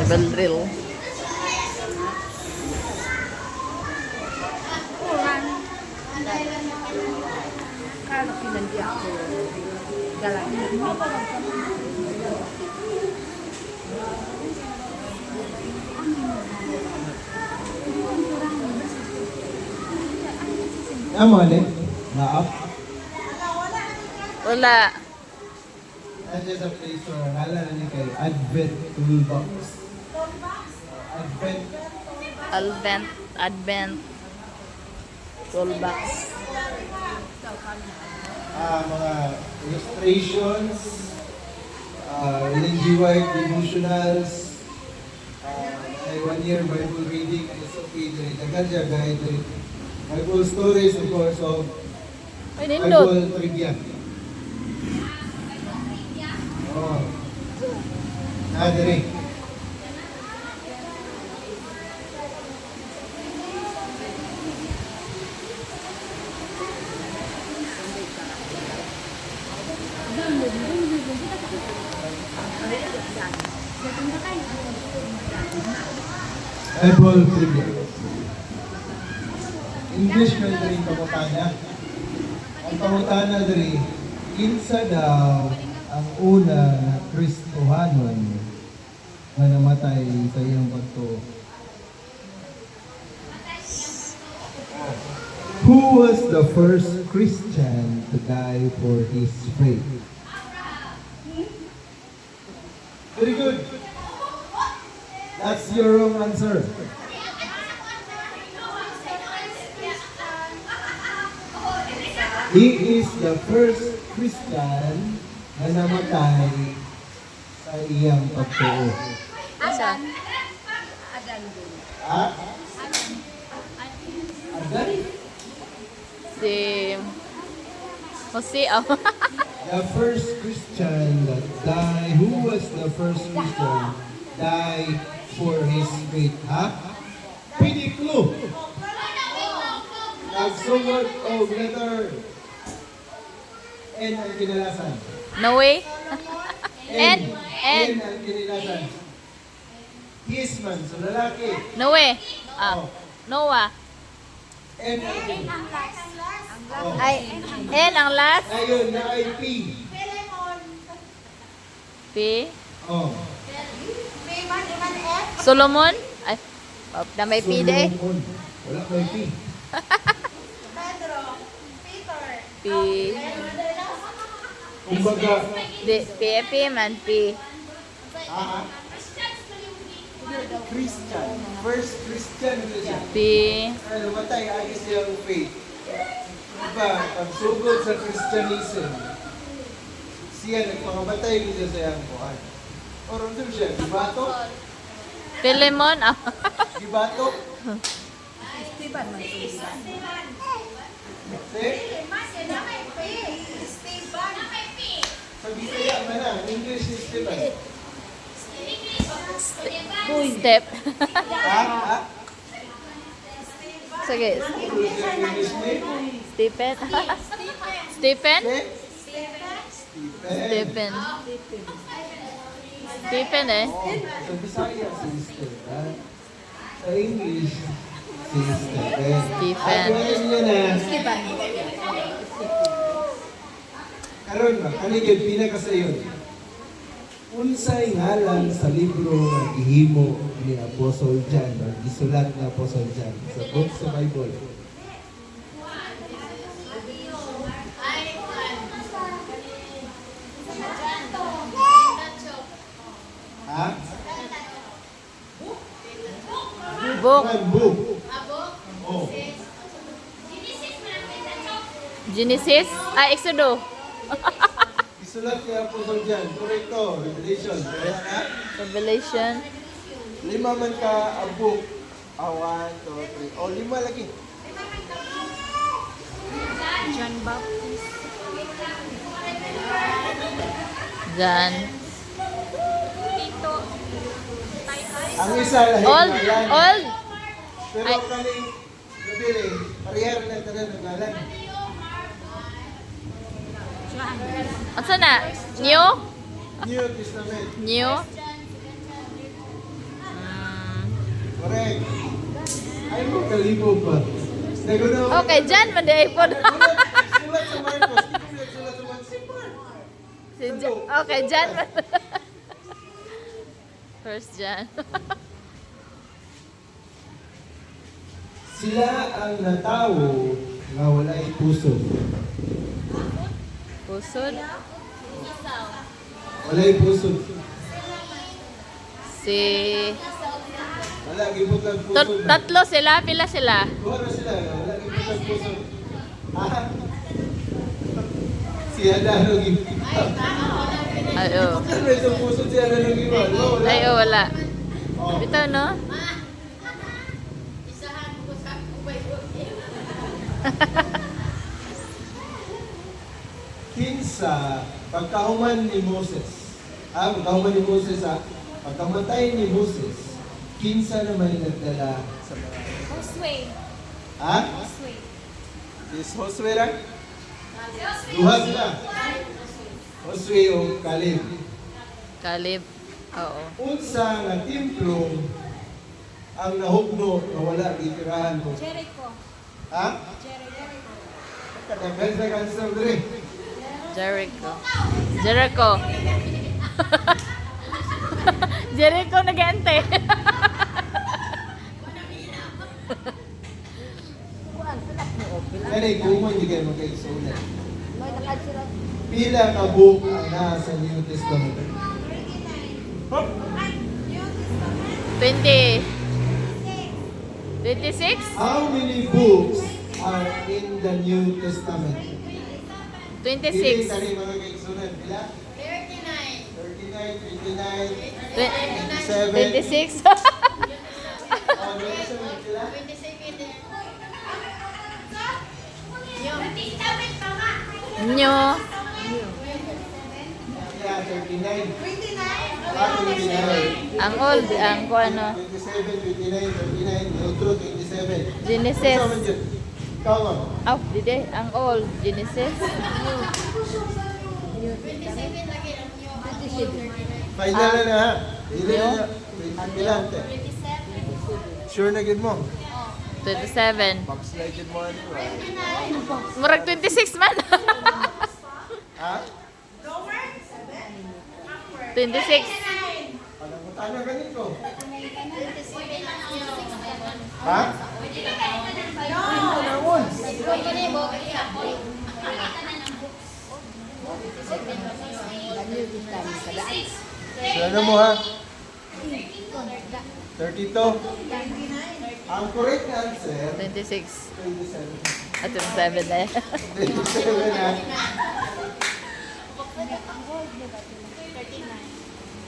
Beldril. Kalau pinandiya ako, galang. Mali? Na-up? Wala. Nandiyan sa Play Store, nalala niya kay Advent Toolbox. Advent. Advent toolbox. Mga illustrations, Ellen G. White devotionals, ay 1 year Bible reading, SOP, Tagadya guide, Bible stories, of course, of Ay, nindot. Bible trivia. Oh. Nadiri. Bible trivia. English na rin pangutana. Ang pangutana rin, kinsa daw ang una na Kristohanon na namatay sa iyang pagtuo? Who was the first Christian to die for his faith? Very good. That's your wrong answer. He is the first Christian na namatay sa iyang pagtuo. Asa? Ah? Adan? Si Jose. Oh. The first Christian that died, who was the first Christian died for his faith? Ha? Piniklo! Nagsugod o letter N ang kinalasan. No way. N. N. N ang kinalasan. His man, so lalaki. No way. Oh. Noah. N ang kinalasan. Oh. Ay, N ang last. Ngayon, na ay P. P. Oh. Solomon. Ay, na may P de. Solomon. Wala may P. P. Kumbaga, P man P. Christian. First Christian ito siya. P. Ano, matay, agis siyang faith. Diba, ang sugod sa Christianism, siya nagpangabatay nito sa iyang buhay. O, rundum siya, gibato? Philemon. Ah. Gibato? Esteban man ito. Sa Bisaya man na, English is Stephen. Step. Ha? Sige. English name? Stephen. Stephen. Stephen. Stephen. Stephen eh. Oh, sa Bisaya si Stephen. Sa English, si Stephen. Stephen. At yun yun na, Esteban. karon ba, kanigid pinakasayon. Unsay ngalan sa libro nga gihimo ni Apostle John o gisulat ni Apostle John sa book sa Bible? Ha? Book. Kan book. Oh. Genesis. Ah, Exodus. Gisulat ni Apostle John, correcto, Revelation. Kaya ka? Revelation. 5 man ka a book. 1, 2, 3. O, 5 lagi. John Baptist. John. Ang isa lahi Old. ngalan. Old. Pero Ay. kaning nabili, parehar na tanan ng ngalan. Asa na? New? New Testament. New? Correct. Ay mo, kalibog ba? Nagunaw. Okay, Jan, man di iPod. Sulat sa Marcos. Hindi ko sulat sa Marcos. Si Mark. Si Jan. Okay, Jan. First Jan. Sila ang natawo nga walay puso. Pusod. Walay puso. Si... Wala, gibot lang puso. Tatlo sila, pila sila? Kuha na sila, wala gibot lang puso. Ah. Si Adano gibot. Ayo. Gibot lang na isang puso si Adano gibot. Wala. Ayo, wala. Oh. Bitaw, no? Kinsa, pagkahuman ni Moses, pagkahuman ni Moses, pagkamatay ni Moses, kinsa naman nagdala sa mga... Josue. Ha? Josue. Is Josue lang? Duha sila. Josue o Caleb. Kalib. Oo. Unsa nga templo ang nahugno na wala gitirahan mo? Jericho. Ha? Jericho. Kadaghan sa kansa dre. Jericho. Jericho. Jericho nag-ente. Kani kuman di kayo magkaigsunan. May nakasira. Pila ka book ang nasa New Testament? 20. 26? How many books are in the New Testament? 26. Kani mga kaigsunan, pila? 39, 29, 27. 26? Ano sa mga pila? Nyo. Yeah, 39. 29. Ang old, ang kung ano. 27, 29, 39, neutro 27. Genesis. Ano sa mga? Ikaw nga. Oh, dide. Ang old. Genesis. Final na na ha. Dili na na. Ilan te? Sure na gid mo? 27. Pag-slide gid mo ano. Murag 26 man. Ha? 26. Panamutan na ganito. Ha? Nawon. Ano mo ha? 32. Ang correct answer, 26. 27. At 27 na eh. 27 ha?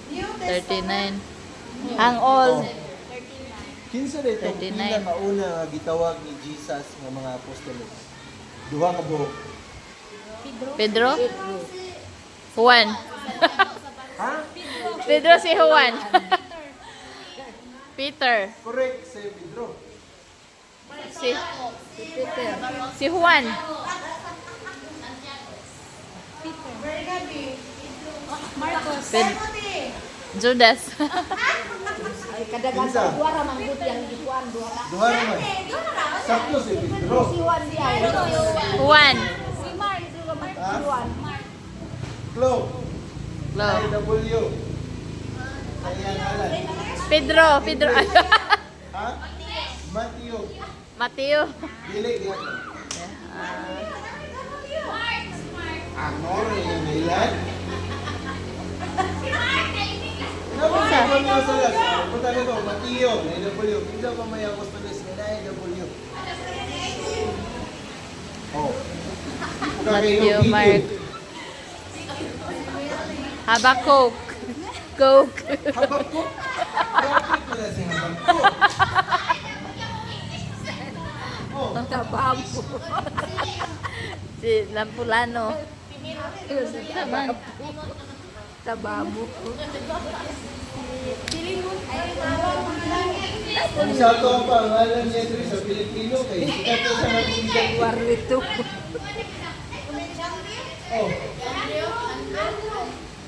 39. Ang old. Kinsa dito 39. pinakauna nga gitawag ni Jesus nga mga apostolos? Duha ka buhok. Pedro? Juan. Ha? Pedro si Juan. Peter. Correct, si Pedro. Si Juan. Marcos. Judas. Ay, kadagan Kinsa? sa duwara manggut yang ikuan duwara. Duha naman. Sakto si Pedro. Si Juan di ay. Juan. Si Mark juga Ha? si Juan. Klo. Lo. W. Kaya ngalan. Pedro. Pedro. Ha? Matthew. Mateo. Dili gyud. Ano yung ilan? Napunta ko niyo sa las. Punta nito, Matthew, na W. Kinsa pa may apostolos nga na W. Oh. Matthew, Mark. Habakuk. Coke. Habakuk. Bakit pala si Habakuk? Oh, Tabam. Si Lampulano. Taman. Tabamu. kung sa ito ang pangalan niya dito sa Pilipino, kay sikat ko sa nagsigat. Warlito. Oh,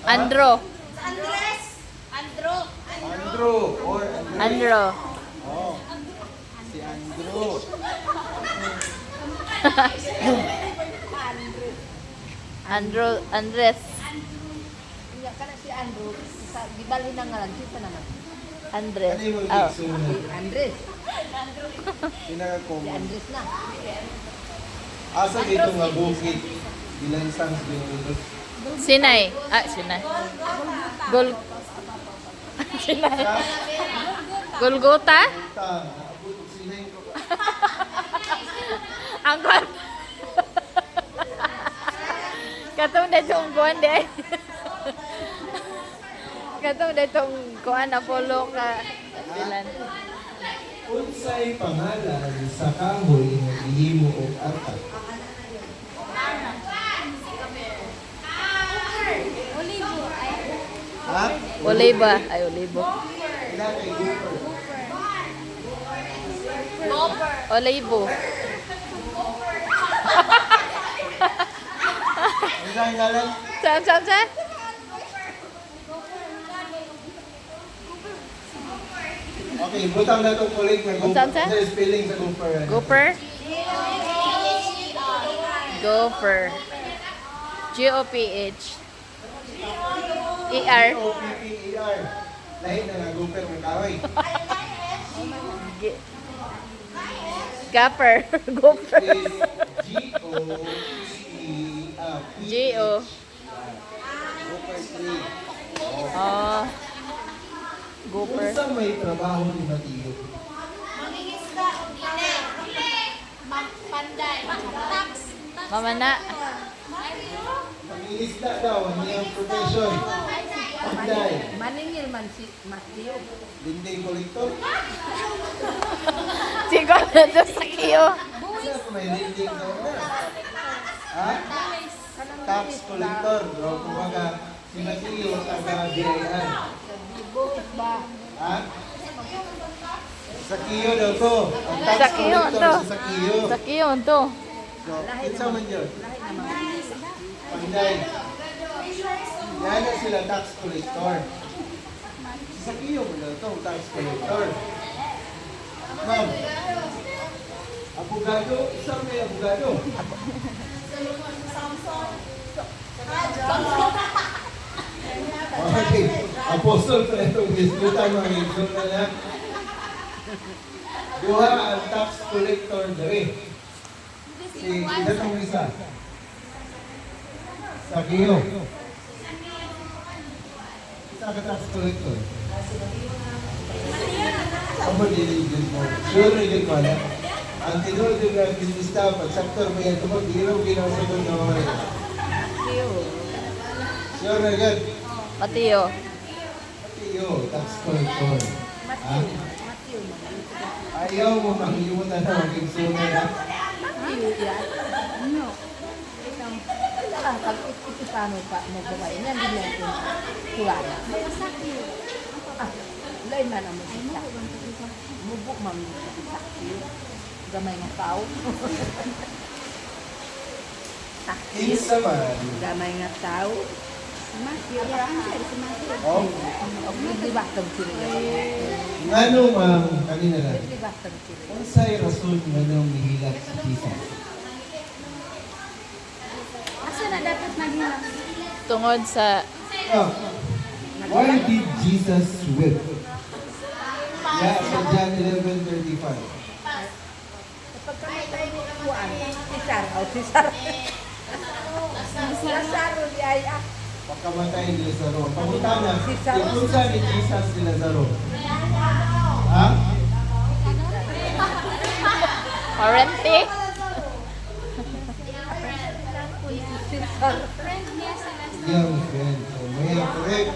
Andro. Andrew or Andre. Andro. Oh. Andres. Iya kana si Andrew sa gibali na nga lang kita naman. Andres. Ano yung Oh. igsoon? Si Andres. Si Pinaka-common. Andres na. Asa dito nga bukid? Ilan songs binulos? Sinay. Sinay. Sinay. Golgota? Tang, naabot og sinay ko. Ang kon. Katong na itong kuhan di ay. Katong na itong kuhan na polo ka. Ilan. Unsay pangalan sa kahoy nga gihimo og atak? Ha? Oliva. Ay, olivo. Ila kay Gopher. Olivo. Ano ang ngalan? Saan? Okay, butang na itong kulit nga Unsan, Gopher. sir? Ano yung spelling sa Gopher? Gopher? Gopher. G-O-P-H. E-R. Gopher. Lahi na nga Gopher ng kahoy. Gopher. Gopher. G-O-P-H. G-O. Gopher tree. Oh. Gopher. Unsa may trabaho ni Mateo? Mamana. Mangingisda daw ang iyang profession. Panday. Maningil man si Matthew. Dinding kolektor. Siguro na ito sa kiyo. Ano may dinding daw na? Ha? Tax collector. Bro, kumbaga, si Mateo taga-BIR. Buhok ba? Ha? Sa Kiyo daw to. Ang tax Sa Kiyo collector to. sa Kiyo. Sa kiyo to. So, kinsa man yun? Lahi naman. Panday. Yan na sila tax collector. Sa Kiyo mo daw to, tax collector. Ma'am, abogado, isang may abogado. Okay, apostol pa itong disputan mga igsoon na lang. Duha ang tax collector dere. Si Datong isa. Sa Kiyo. Isa ka tax collector. Amo diligent mo. Sure na yun mo na. Ang tinulog yung business staff at sector mo yan tumag, hiraw ginawa sa ito na mga rin. Sure na yun. Patiyo. Iyo, tax collector. Ha? Matthew. Ayaw mo makilimutan na maging suna na. Matthew yan. No. Isang pag-isipano pa magawain. Yan din yan yung kulana. Lain man ang musika. Mubuk man ang musika. Gamay nga tao. Kinsa man. Gamay nga tao. Oh, Di ba itong sila? ngano mang kanina lang. Di ba itong sila? Unsay rason nganong nihilat si Jesus? Asa na dapat maghilak? Tungod sa Oh, why did Jesus weep? Yeah, sa John 11:35. Kapag kami tayo kuhaan, Cesar, Cesar. Lazaro di ay Pagkamatay ni Lazaro. Pangutana, ipunsa ni Jesus si Lazaro. Ha? Parente. Cesar. Young friend. So, may correct.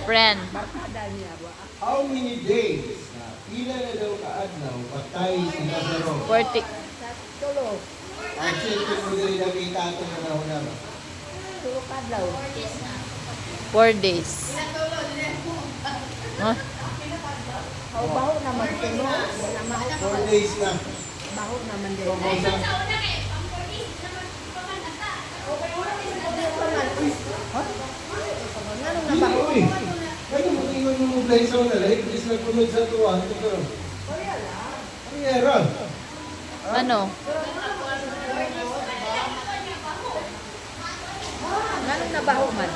Friend. Barkada niya ba? How many days? Pila na daw kaadlaw patay si Lazaro? 40. Tulo. Ang children mo dili nakita ito na nauna ba? Tulo kadlaw. 4 days. Huh? Baho naman tulo. Wala maho. 4 days na. Baho naman din. So, kung sa... Ngano na Hindi, baho? uy. Kaya mo ingon mo mo blay sa una. Like, please nagpunod sa tuwa. Ito ko. Meron. Ano? Ganun nabaho man.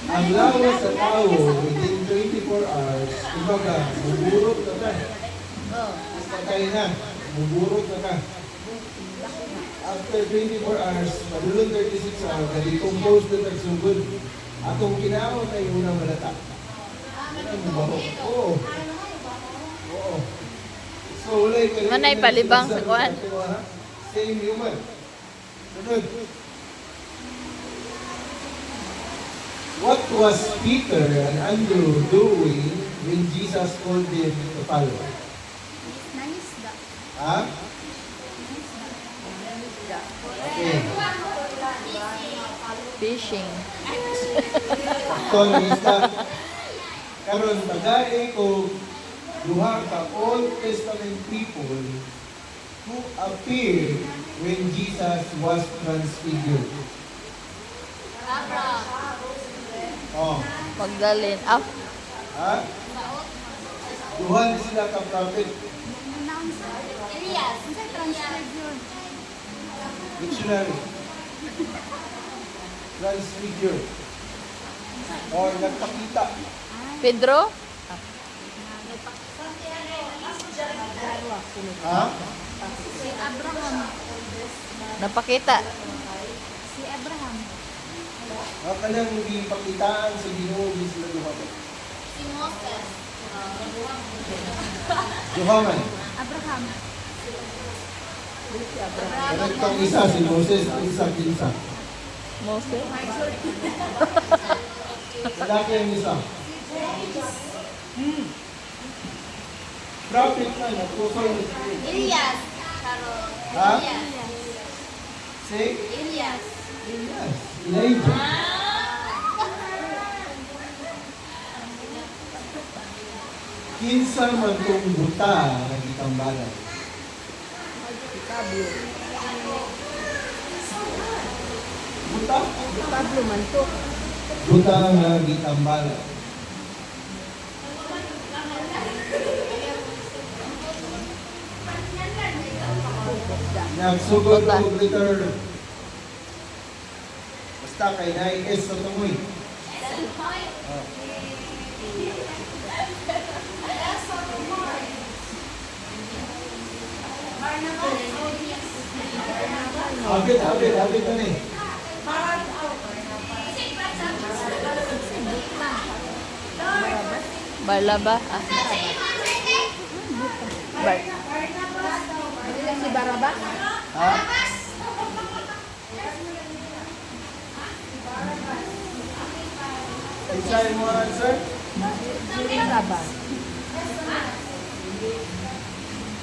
Ang lawas sa tao within 24 hours, kumbaga, buburot na ka. Oh. Patay na, buburot na ka. After 24 hours, padulong 36 hours, na-decompose na nagsugod. Atong kinaon ay unang malata. Ano ba ho? Oo. Oo. So, ulay ka rin. Manay palibang sa kuwan. Same human. Sunod. What was Peter and Andrew doing when Jesus called them to follow? Nangisda. Ha? Okay. Fishing. So, karon tagay ko duha ka Old Testament people who appeared when Jesus was transfigured. Oh, Magdalene. Ah, ha? Duha na sila ka prophet. Elias. Unsa transcribe yun? Dictionary. Transfigured. Or nagpakita. Pedro? Ha? Si Abraham. Napakita. Si Abraham. Ang kanang ipakitaan sa Ginoo di sila duha. Si Moses. Duha man. Abraham. Pero itong isa, si Moses, ang isa, kinsa. Moses? Lalaki ang isa. Prophet na, natusol. Elias. Karo. Ha? Elias. Si? Elias. Yes. Elijah. Kinsa man itong buta na gitambalan. Pablo. Buta? Pablo man to. Buta na gitambalan. Nagsugod Buta. og return. Basta kay nais sa tungoy. Abit na ni. Barlaba? Ah. Bar. Sila si Baraba. Ha? Isa mo answer? Si Baraba.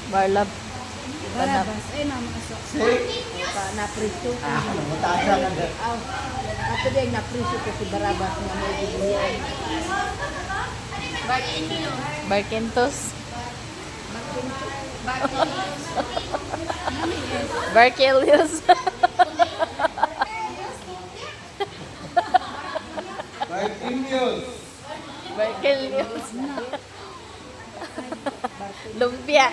Barlab. Banap. Barabas. Ay, namasok. Si? Napriso. Matasa ka na. Aw. Ato din napriso ko si Baraba nga may gibuyan. Barkentos. Barkelius. Bartimius. Barkelius. Lumpia.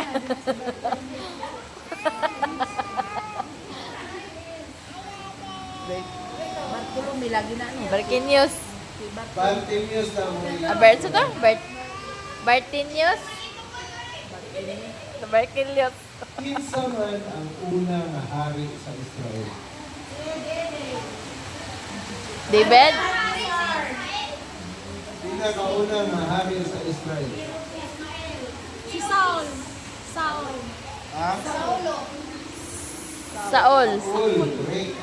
Bartolome lagi na no. Barkenius. Bartimius na mo. Bert ka? Bartinius? Barkelius. Kinsa man ang una nga hari sa Israel? David? Pinakauna nga hari sa Israel. Si Saul. Saul. Ha? Saul. Saul, correct.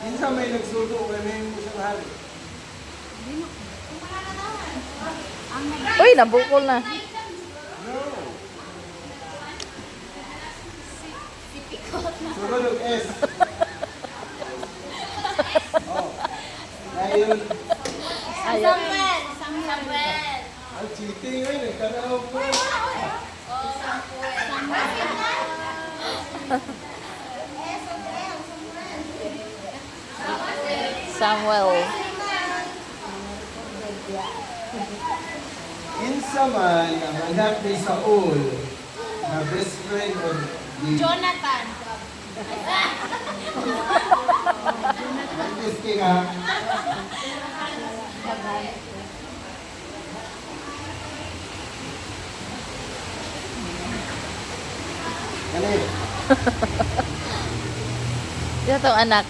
Kinsa may nagsudo kay may isang hari? Uy, nabukol na. No. Sunod ang S. Oh. Ngayon, Ayaw. Samuel. ang cheating ngayon eh. Kanaw po. Samuel. Kinsa man ang anak ni Saul na best friend of the Jonathan. Mantis King ha? Galit. Ito tong anak.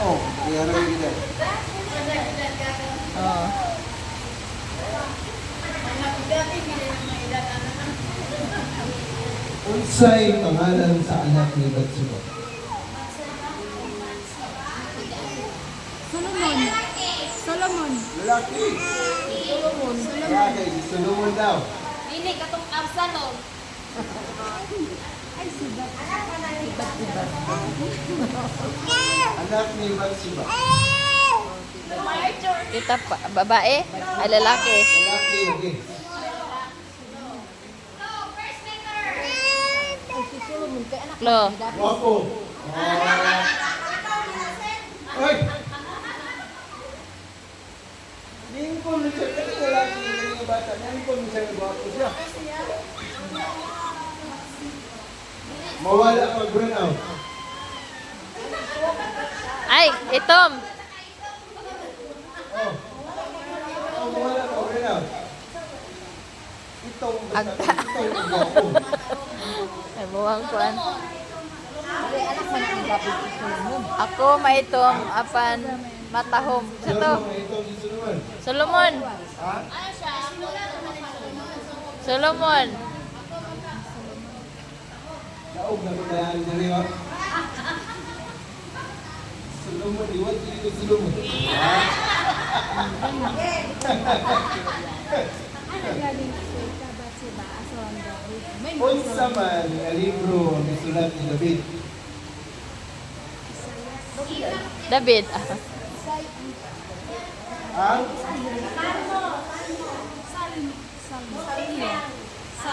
Oh, iyara kita. Oh. Unsay pangalan sa anak ni Batsuba? Solomon. Solomon. Lalaki. Lalaki, si Solomon daw. Ini katong Absalom. Anak ni Batsuba. Kita pa, babae, ay lalaki. Lalaki, okay. Si Solomon kay anak Klo. ni David. Guwapo. Oy! Lingkon mo siya. Kaya lalaki ng mga bata. Lingkon mo siya. Guwapo siya. Mawala mag-burn out. Ay, itom. Oh. Oh, mawala mag-burn out. Itong basta. Itong guwapo. Ay, buwang kuan. Kay anak man ni David si Solomon. Ako maitom apan matahom. Sa to, Ito si Solomon. Solomon. Ha? Solomon. Naog na kaya na rin ha? Solomon, iwan dito Solomon. Ha? Unsa man nga libro ang isulat ni David? David. Ha?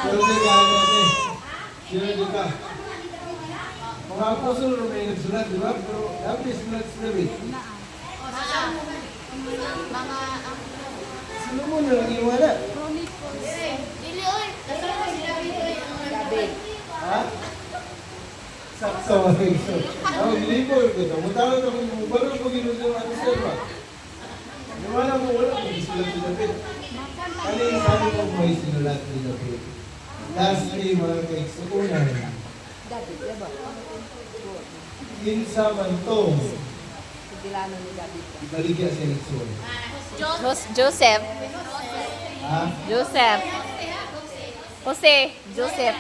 Pero di ka natin. Sino di ka? Mga apostol na may nagsulat, di ba? Pero David sulat si David. Solomon na lang iwala. Dili oy. Kasama si David oy. David. Ha? Saksa mga kaiso. Ako, nilipol ko ito. Mutawag ako yung barang ko ginusin ang sir ba? Niwala mo wala kung isulat ni David. Kali sabi ko may sinulat ni David. Lastly, mga kaiso, unan. David, diba? Kinsa man to, Si Dilano ni David. ibaligya sa eleksyon. Joseph. Ha? Joseph. Jose. Joseph.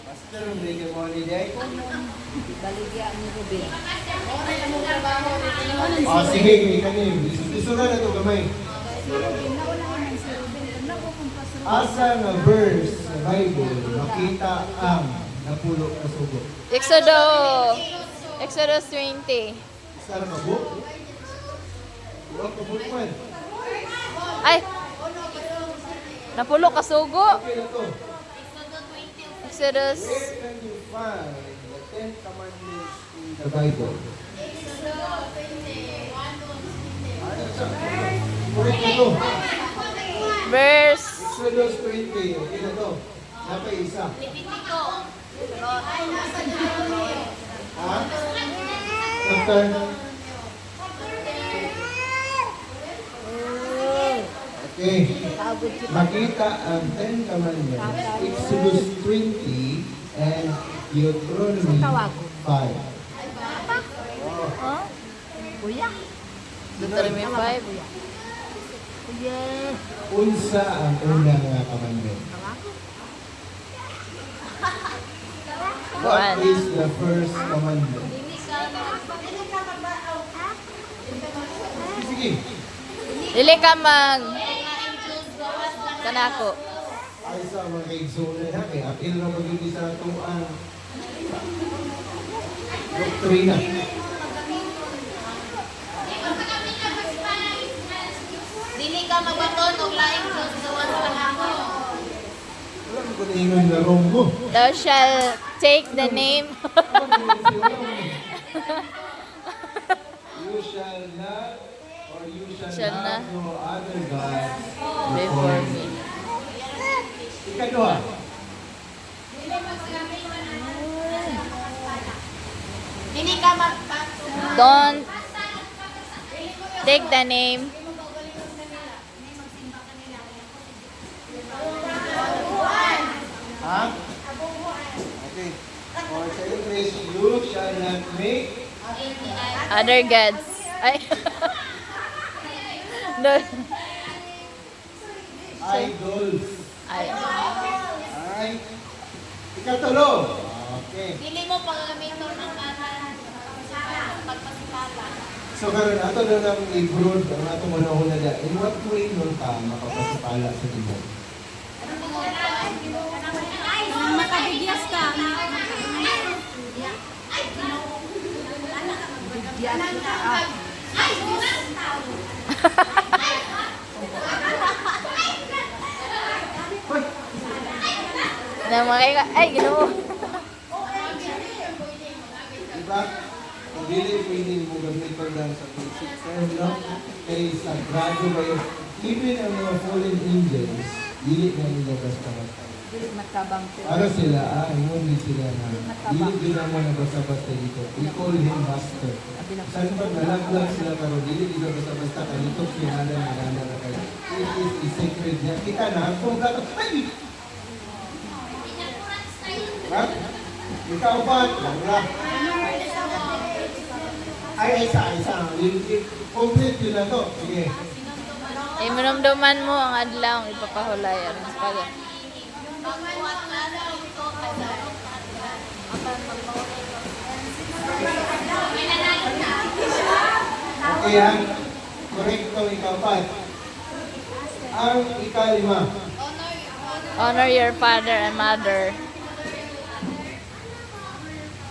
Pastor, hindi ka mo holiday? Baligya ni Ruben. Sige, kanin. Isulat na ito gamay. Asa nga verse sa Bible, makita ang napulo na sugo. Exodus 20. Isa na kabuk? Huwag kabuk man. Ay. Napulo kasugo. Okay na to. Exodus. Where can you find the 10 commandments in the Bible? Correct na to. Verse. Exodus 20. Okay na to. Napay isa. Ha? Chapter? Okay. Tawag si Makita ang 10 commandments. Exodus 20 and Deuteronomy 5. Huh? Kuya. Deuteronomy 5. Kuya. Unsa ang unang commandment? What is the first commandment? Sige. Dili ka mag kanako. Ay sa mga kaigsunan na, kaya apil na magiging sa itong doktrina. Dili ka magbaton og laing Diyos gawas sa ako. Wala Ingon na wrong mo. Thou shall take the name. You shall not or you shall Shall have not. no other God Before me. Ikaduha. Hindi ka magpapalala. Don't take the name. Ha? Okay. Or sa English, you shall not make Other gods. Ay. Don't. idols. Ay. Alright. Ikatulo. Okay. Dili mo paggamito ng pagpasipala. So karon ato na lang i-broad ang ato mo na una da. In what way nun ka makapasipala sa Ginoo? Makabigyas ka. Bigyan kita. Hoy! Na mga ay, Ginoo. Diba? Kung dili pwede mo gamiton lang sa basic term lang, kay sa grado kayo, even ang mga fallen angels, dili na nila basta-basta. Matabang po. Para sila, ingon din sila na, dili din naman na basta-basta dito. We call him master. Saan ba nalaglag sila karon dili dito basta-basta kanito pinalan na kayo. It is a sacred niya. Kita na, kung gato, ay! Ha? Ikaw ba? Wala. Ay, isa. Complete yun na to. Sige. Ay, manamdaman mo ang adlaw ang ipapahulay. Ano sa pala? Okay ha? Correcto, ikaw pa. Ang ikalima. Honor your father and mother.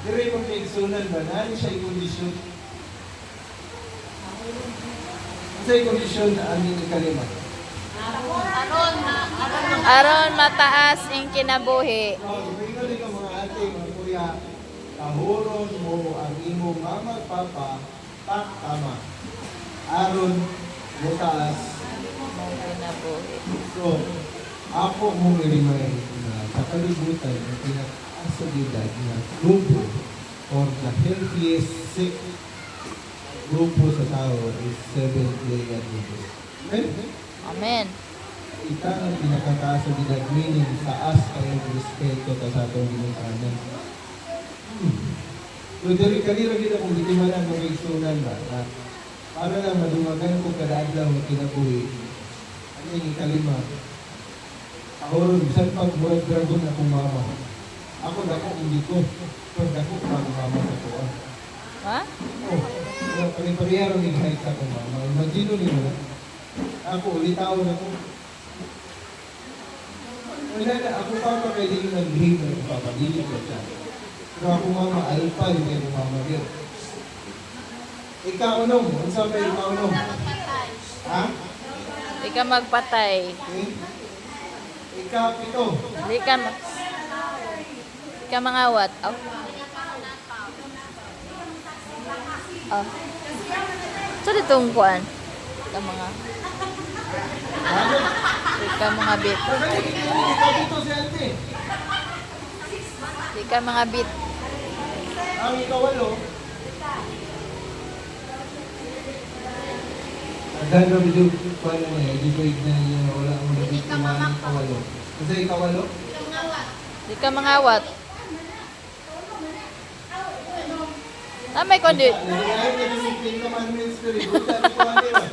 Dire mong kaigsunan ba? Naan siya yung kondisyon? Sa yung kondisyon na aming ikalima. Aron mataas ang kinabuhi. So, tingnan ka mga ate, mga kuya, kahuron mo ang imong mama, papa, tama. Aron, mutaas. Ang kinabuhi. So, ako mong i-remind na sa kalibutan ng pinaka-asalidad na grupo or the healthiest sick grupo sa tao is Seventh-day Adventist. Amen? Amen. Ita ang pinakakaasalidad, meaning taas kayong respeto sa atong ginikanan. So, diri kanira kita kung bitimanan mo kay sunan ba, na para lang madumagan ko kada adlaw ng kinabuhi. Ano yung ikalima? Ahoron, bisan pag murag dragon akong mama. Ako dako hindi ko. Pero dako pag mama sa tuwa. Ha? Oh, pag-ipariyaro ni kahit sa akong mama. Imagino niyo na. Ako, ulitaon ako. Wala na, ako papa kay di yung nag-behave na ako papa. Dili ko siya. Pero ako mama, alpa yung kay mama dir. Ikaw unong, ang sabi ikaw unong. Ha? Di ka magpatay. Okay. Ikaw pito. Di ka mangawat. Oh. Oh. So ditong kuan. Ka mga Bakit? di ka mga bit. Ikaw dito si ate. Di ka mga bit. Ang ikawalo. Dahil na medyo paano na eh, dito na niya wala akong nabit kumain ikawalo. Kasi ikawalo? Di ka mangawat. May kundi. Nagigayat na yung 10 commandments ko rin. Buta ni Kuwani ba?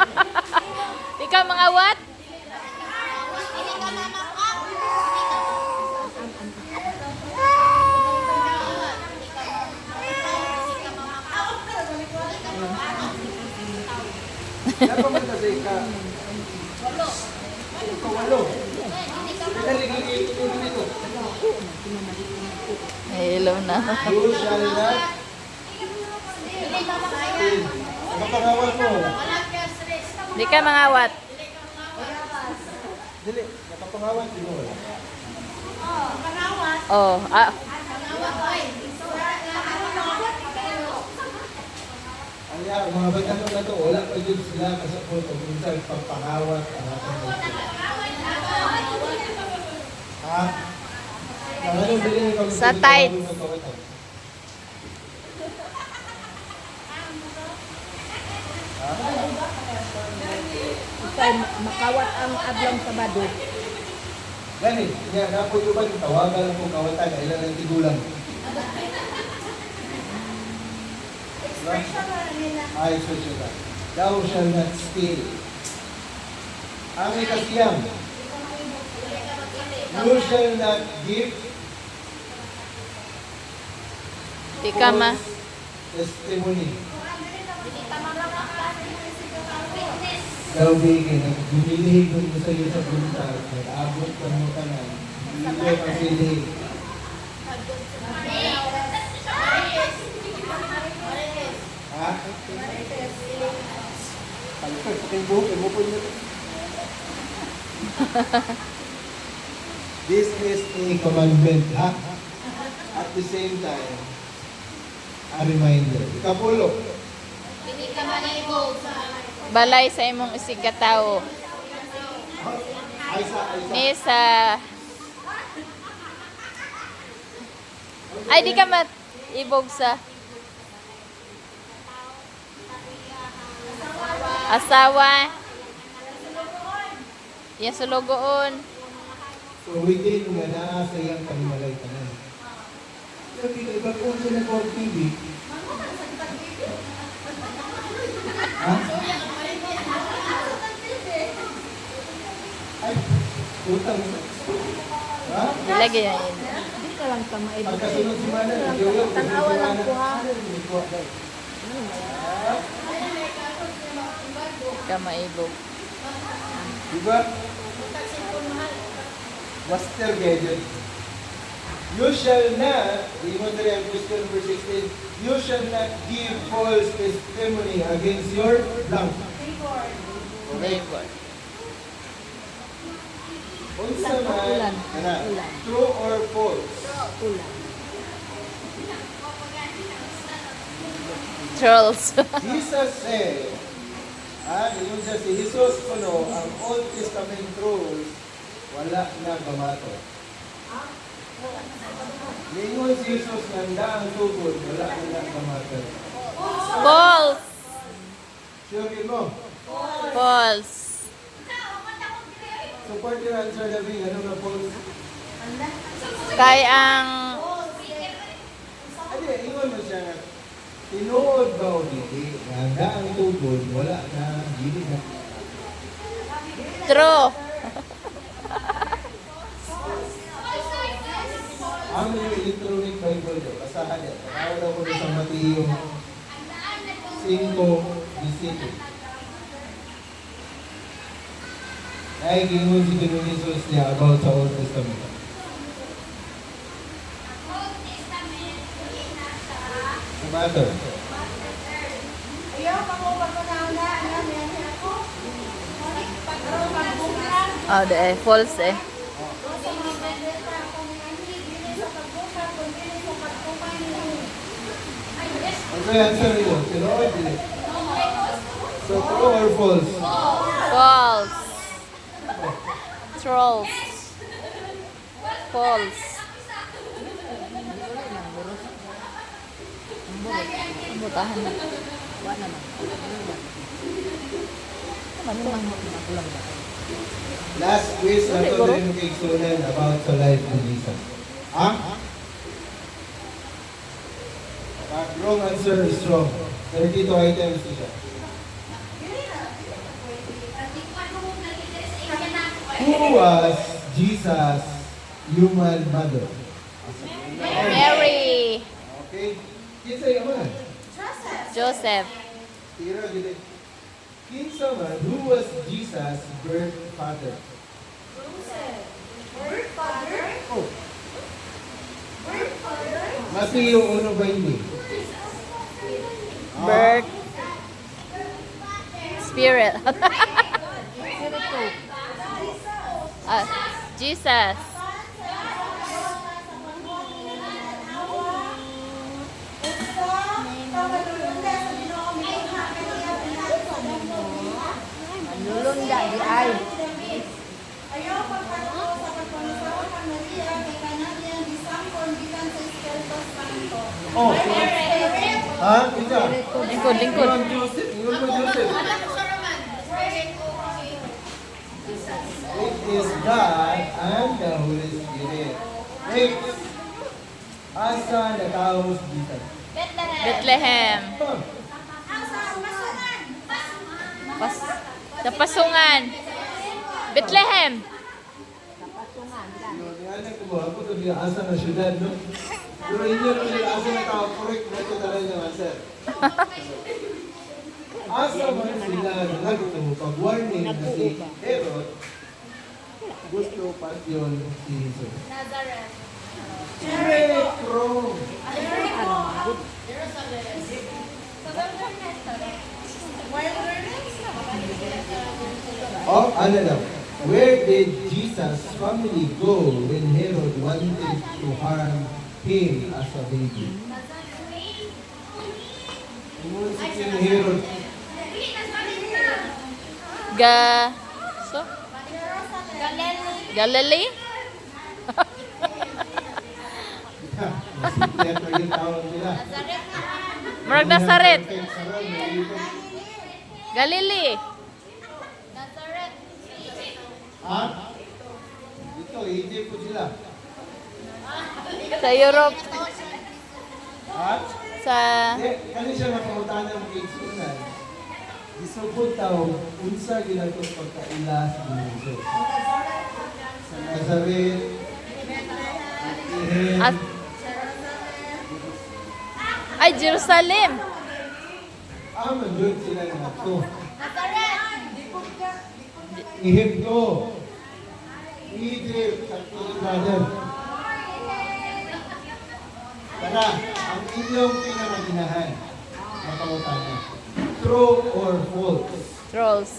Di ka mangawat. Hindi ka mamakak. Dapat mo kasi ikawalo. Dali, ito dito. Hello na. You shall not steal. Nakapangawal mo. Di ka mangawat. Dili, nakapangawal. Di mo wala. Oh, Ang mga batang na to, wala pa dyan sila kasapot o minsan pagpangawat ang ating ha? Ano bilhin kami Sa tight. Ikay makawat ang adlaw sa Sabado. Gani, niya, napo yung ba yung tawagan lang kung kawatan, ilan ang tigulang. Ay, expression ka. Thou shall not steal. Ang ikasiyam. You shall not give di ka ma. testimony. Daw bigay, bumilihig mo sa iyo sa buntag, nag-abot ka mo ka na, hindi ka silihig. Ha? This is a commandment, ha? At the same time, a reminder. Ikapulo. Hindi ka manibog. Balay sa imong isigatawo. Aysa. Mesa. Ay, di ka ibog sa asawa. Yan sulugoon. So, within nga naa sa iyang panimalay tanan. Sabi ka, iba kung sila ko TV. Ha? Ay, utang. Ha? Ilagay yan. Di ka lang tamaid. Pagkasunod si Mana, Tanawa lang ko ha. Ka maibog. Diba? Master Gadget. You shall not, di mo na rin question number 16, you shall not give false testimony against your blank. Neighbor. Unsa man, kana, true or false? Ulan. Trolls. Jesus said, yun siya si Jesus kuno, ang Old Testament rules, wala na gamato. Ningon si Jesus nga ang tugod, wala na gamato. False. Sure yun mo? False. Support your answer, David. Ano na false? Kay ang Ano, ingon mo siya nga, tinuod ba o hindi? Nga ang tugod, wala na, gili na. true. Ang electronic Bible do, basahan yan. Tawag ako sa Mateo 5:17. Ay, gingon si Ginoong Jesus niya about sa Old Testament. Sa matter. Ayaw, pag-uwag ko na una. Oh, false eh. Ano yung answer niyo? Tinuod din. So, true or false? False. Trolls. False. Ang butahan na. Wa naman. Ano man magulang ba? Last quiz na ito din yung kaigsunan about sa life of Jesus. Ha? Wrong answer is wrong. 32 items siya. Who was Jesus' human mother? Mary. Okay. Kinsa yung man? Joseph. Tira gini. Kinsa man, who was Jesus' birth father? Oh. Mateo 1:20. Birth. Spirit. Jesus. di ay. Ayaw pagpato sa pagpanusawa kang Maria, kay kananian di sangkon gikan sa Espiritu Santo. Oh, ha? Isa. Lingkod, lingkod. Ingon Joseph. Ingon mo Joseph. Alam ko sa Roman. It is God and the Holy Spirit. Wait. Asa nagkaos Jesus? Bethlehem. Pas sa Pasungan. Bethlehem. Anak ko ba? Ako to di asa na syudad, no? Pero inyo naman yung asa na tao, correct na ito talaga yung answer. Asa man sila nagto pag-warning na si Herod, gusto pa yun si Jesus. Nazareth. Correct, wrong. Oh, ano daw? Where did Jesus' family go when Herod wanted to harm him as a baby? Ingon si King Herod, Ga so Galilee? masiklet na yung tawag nila. Murag Nazaret. Galilee. Nazareth. Ha? Dito, Egypt po sila. Sa Europe. Ha? Sa Kani siya napangutan ng kaigsunan. Isugod tao, unsa ginagawa pagkaila sa Jesus. Sa Nazareth, At, ay, Jerusalem. aman doon sila nga to. Nazareth. Ehipto, Egypt, at brother. Tara, ang inyong pinamaginahan, mapangutan niya. True or false? Trolls.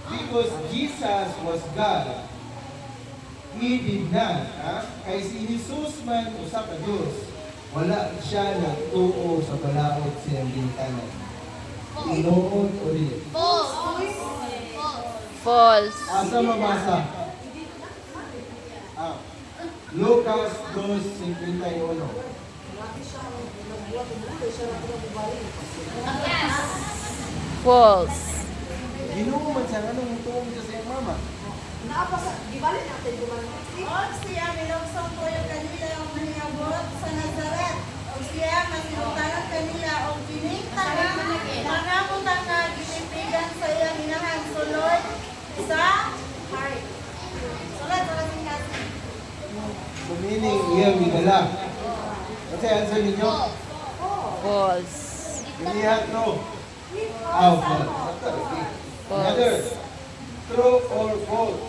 Because Jesus was God, He did not, kay si Jesus man usa ka Diyos, wala siya nagtuo sa balaod siyang gintanan. Tinuod o dili? False. False. Asa mabasa? Lucas 2:51. False. Ginoo man siya, anong tuong siya sa iyang mama? Og siya milugsong tuyo kanila ang maningabot sa Nazaret. Og siya masinutanan kanila og binita nga mangamutan nga ginipigan sa iyang inahan sulod sa heart. Sulod sa kasing kasi. So meaning, iyang gidala. Kasi answer ninyo? False. Ginihat no? False. Another, true or false?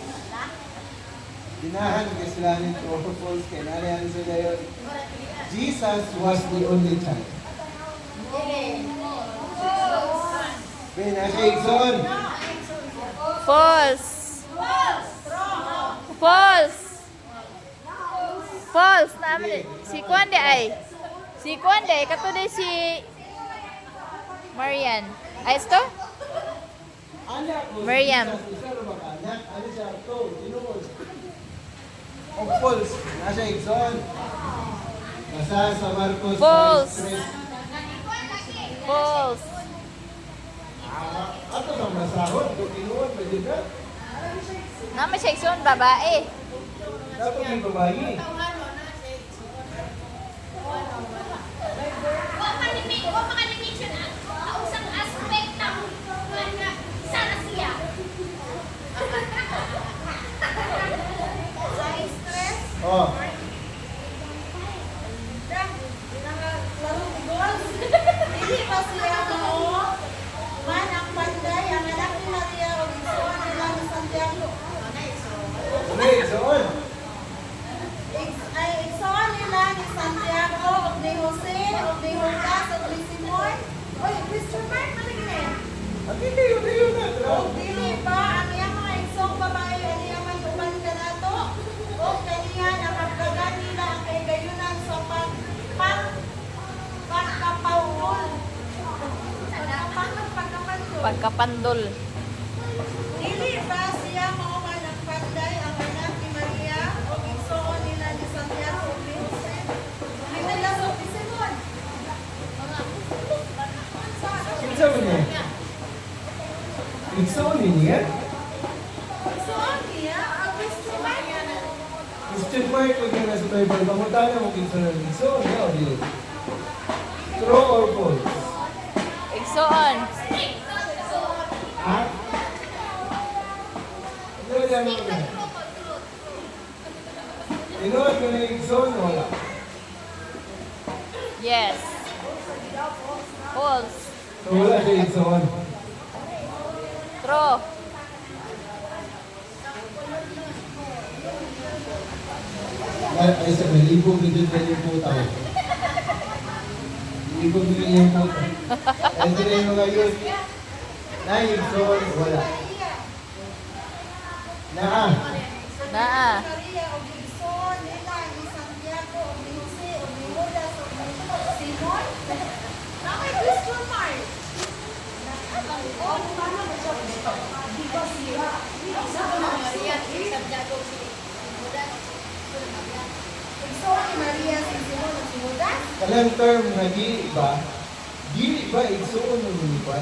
Ginahan kaslanin true or false kay nari answer na yun. Jesus was the only child. Ben, nasa Igsoon. False. False. False. Namin. Si Kwande ay. Si Kwande. Katuloy si Marian. Ay, ito? Anak ko, Miriam. Jesus, isa na makanak. Ano siya? Ito, tinuod. O false, nasa Igsoon. Nasa sa Marcos False. 3. False. Ato bang masahod? Kung tinuod, pwede ka? Namin siya ikson, babae. Dapat may babae. Wa makalimit siya na kausang aspect ng sana siya. Sa stress, Oh. laro tigol. Dili pa siya mao man ang panday ang anak ni Maria o igsoon nila ni Santiago. Ano Igsoon? Ay igsoon nila ni Santiago o ni Jose o ni Judas o ni Simon. Oy, Christopher, patigin. At hindi yun na. O dili ba ang iyang mga igsong babae ang iyang may uban ka nato? O kaniya nakapdagan nila ang kaigayunan sa pagkapawol. Pagkapandol. Pagkapandol. Question mark kung yung nasa Bible. Pangutana mo kinsa ng igsoon. No, dili. True or false? Igsoon. Ha? Ano yan mo na? Inuot ko na igsoon, wala. Yes. False. So wala siya igsoon. True. Ay, sa malibog na dyan na yung puta. Malibog na dyan yung puta. Ay, sila yung mga yun. Na igsoon, wala. Naa. Naa. Maria o Gibson, nila ni Santiago o ni Jose o ni Judas o ni Simon. Nakay question mark. Igsoon ni Maria si Simon o si Judas. Kalang term na dili ba igsoon ng lumipan?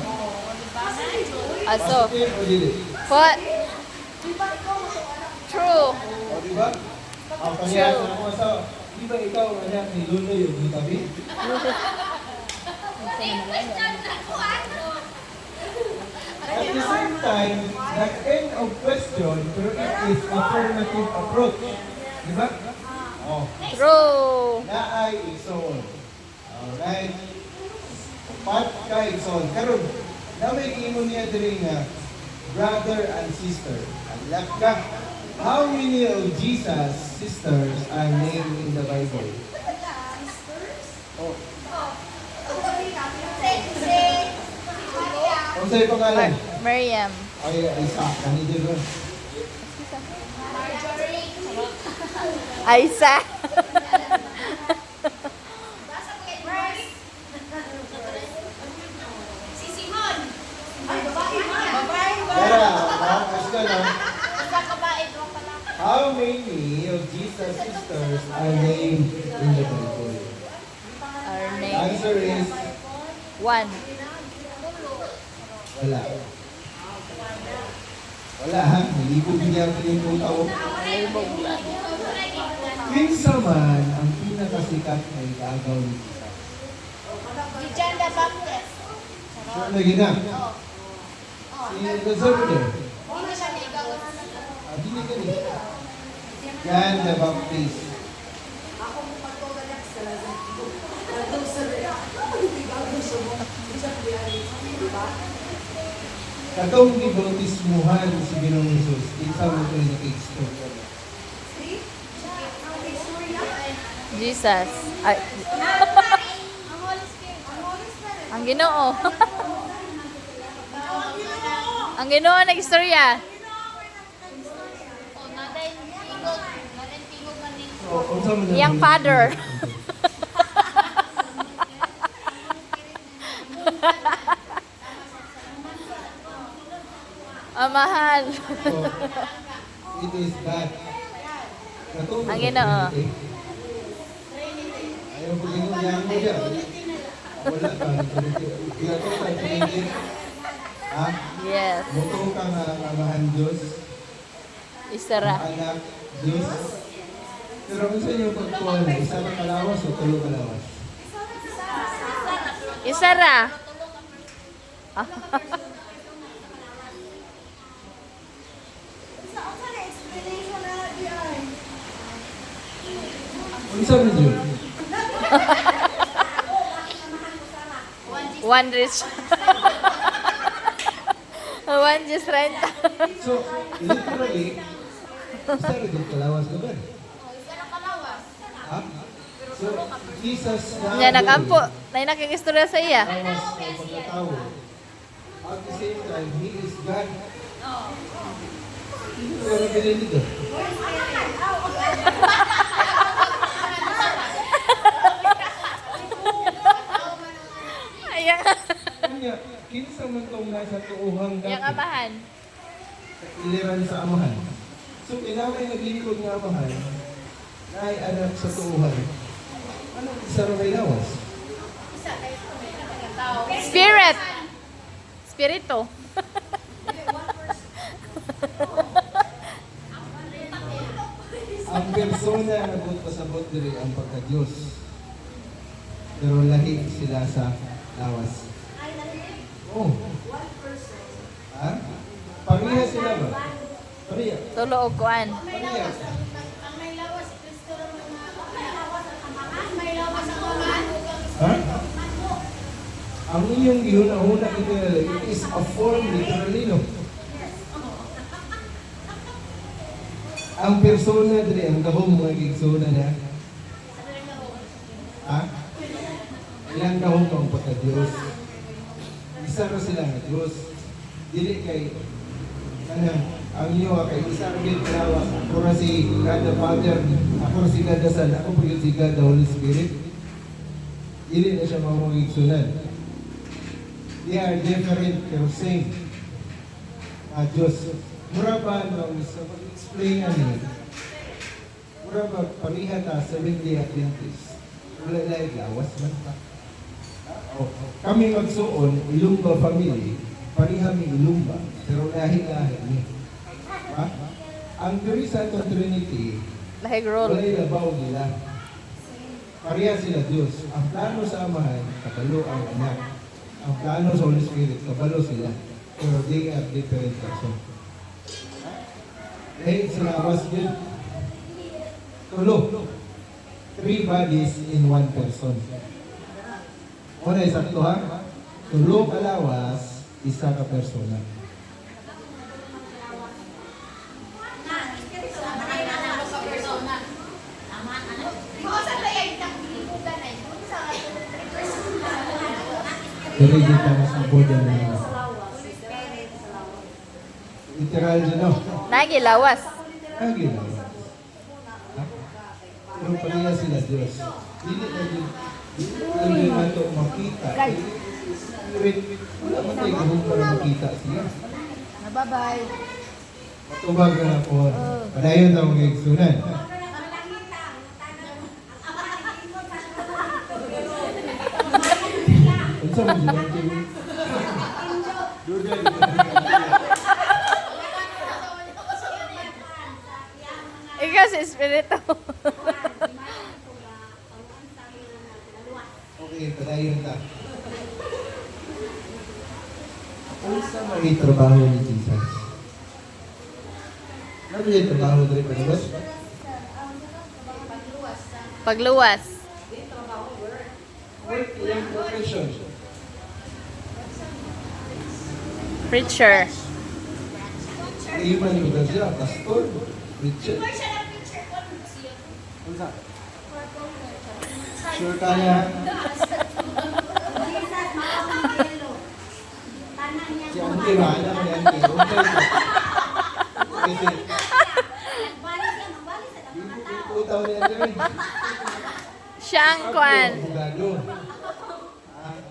Aso. Positive o dili? What? True. O diba? Ang pangyayari na kung sa, di ba ikaw anak ni Lolo yung tabi? At the same time, that end of question, pero it is affirmative approach. Di ba? Oh, True. naay igsoon. Alright. Pat ka igsoon. Karon, na may imo niya diri nga brother and sister. Alak ka. How many of Jesus' sisters are named in the Bible? Oh. Kung sa'yo pangalan? Miriam. Ay, isa. Kanina doon. Aisa. Si Simon. Babae ba? Kaya, makakas ka na. Sa kabaid mo pala. How many of Jesus' sisters are named in the Bible? Our The name. answer is 1. wala. Wala ha? Nalibog niya yung tao. Labog lang. Kinsa man ang pinakasikat na igagaw ni Jesus? Si John the Baptist. Sure na gina. Si Lazaro din. Hindi siya ligaw. Dili ka ni. John the Baptist. Katong gibautismuhan si Ginoong Hesus, kinsa mo ito yung nag-explore ka? Jesus. Ay, Ang Holy Spirit. ang Ginoo. Ang Ginoo nag-istorya. O, naday tingog. Naday tingog man din. So, unsa man ang Yang Holy father. Spirit? Mahal. So, it is God. Katong Ang Ginoo. Ayaw ko Ginoo yang mo diyan. Wala ka. Kaya to sa Trinity. Ha? Yes. Muto ka nga amahan Diyos, Isara. anak Diyos. Pero kung sa inyo pagkuha na, isa na kalawas o tulo kalawas? Isara. Sa unsa na explanation na di ay? Unsa man yun? One rich. One just rent. So, literally, isa rin yung kalawas ka ba? Ha? So, Jesus na Nya nakampo. Nay nakikistorya sa iya. kalawas o pagkatao. At the same time, He is God. Hindi ko rin pininig ah. Ayan. Kanya, kinsa man tong nasa tuuhang Yang dati, amahan. iliran sa amahan. So, kinamay naglingkod nga amahan, na ay anak sa tuuhan. Anong isa rin may lawas? Spirit. Spirito. Ang persona nga buot pasabot diri ang pagka-Dios. Pero lahi sila sa lawas. Oh. Ha? Pariha sila ba? Pariha. Tulo o kuan. Pariha. Ang may lawas, Kristo naman na may lawas ang amangan, may lawas ang amangan. Ha? Ang inyong gihuna-huna ito it is a form literally, no? Ang persona diri ang gahom mga gigsuna niya. Ha? Ilang gahom ang pagka-Diyos. Isa ra sila nga Diyos. Dili kay kanang ang iyo kay isa ra gyud kalawa. Ako ra si God the Father, ako ra si God the Son, ako pa gyud si God the Holy Spirit. Dili na siya mamugigsunan. They are different pero same. Diyos. Mura ba nung sa pag-explain ani? Mura ba pariha ta sa Seventh-day Adventist? Wala lang lawas man pa. Kami magsuon, Ilumba family, pariha mi Ilumba, pero lahi-lahi ni. Ha? Ang Three Santo Trinity, Lahig roll. walay labaw nila. Pariha sila Diyos. Ang plano sa Amahan, kabalo ang anak. Ang plano sa Holy Spirit, kabalo sila. Pero they are different person. Lahi sila awas yun. Tulo. 3 bodies in 1 person. Una isakto ha? Tulo ka lawas, isa ka persona. Pero hindi ka masabod ang mga. Literal dyan, no? Nagilawas. Lagi na. Ha? Pero pariya sila Diyos. Hindi na din. Hindi na ito makita. Spirit. Wala man tayo gahong para makita siya. Bye-bye. Matubag na po. Padayon na mga igsunan. Unsa mo sila? Ikaw si Espiritu. Okay, padayon ta. Unsa may trabaho ni Jesus? Ano yung trabaho diri pa ba? Pagluwas. Work yung profession. Preacher. Iman yung ba siya? Pastor? Preacher? Sure ka niya? Si Auntie ba? Alam mo ni Auntie? Okay. Kasi, iputaw ni Auntie. Siya ang kuan. Abogado.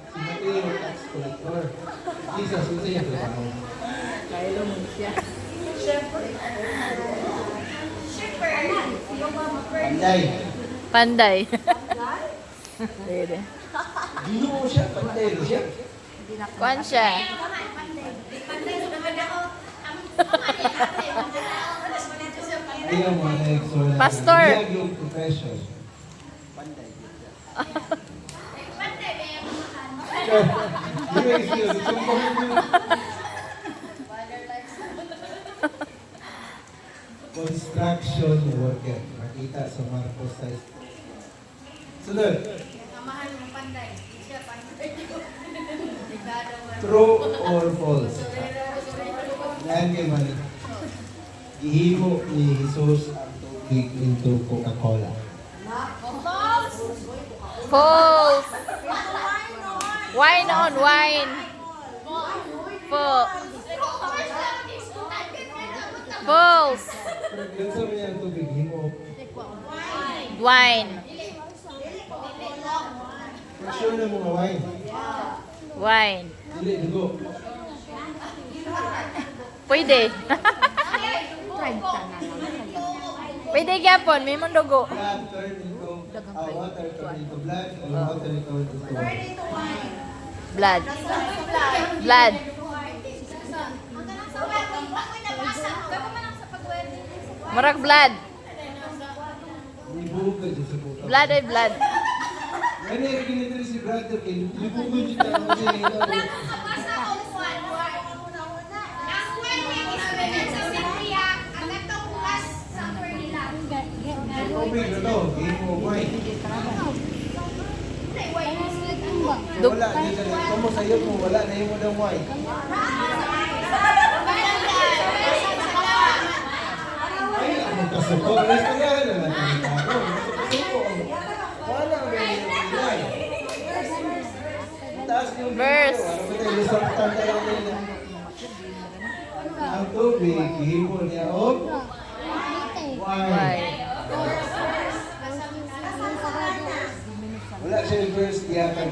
Si Mateo, tax collector. Jesus, ito yung trabaho. Kailo mo siya. Panday. Panday. Pwede. Ginoo siya, panday rin siya. Kuan siya. Ayaw mo na exola. Pastor. Iyag yung profession. Sure. Di ba excuse? Sumpong mo. Construction worker. Makita sa Marcos 6. Sunod. True or false? Yan kay Mali. Gihimo ni Jesus ang tubig into Coca-Cola. False. Wine on wine. False. False. Pero ganun mo yung tubig, himo. Wine. For sure na mga wine. Wine. Dili, dugo. Pwede. Try ka na lang. Pwede gyapon, may mong dugo. Blood turn into, water turn into blood, or water turn into wine. Blood. Blood. Murag blood. ibugad dyan sa puta. Blood ay blood. Ano yung ginitry si brother kay ibugad dyan sa puta. Basta kung one. Ang one niya is written sa Biblia. Ang atong last sa Torila. Tubig na to, game of wine. Duk- Wala, di ka rin. Kamu sa'yo mo, wala na yung modang wine. Ay, ang kasuko. Restaurant na lang ang tao. Kasuko. Wala ang ganyan yung pilay. Taas yung Verse. Ano ba tayo? Lusaktan talaga nila. Ang tubig, hihimo niya o wine. Why? Wala siya yung verse yata.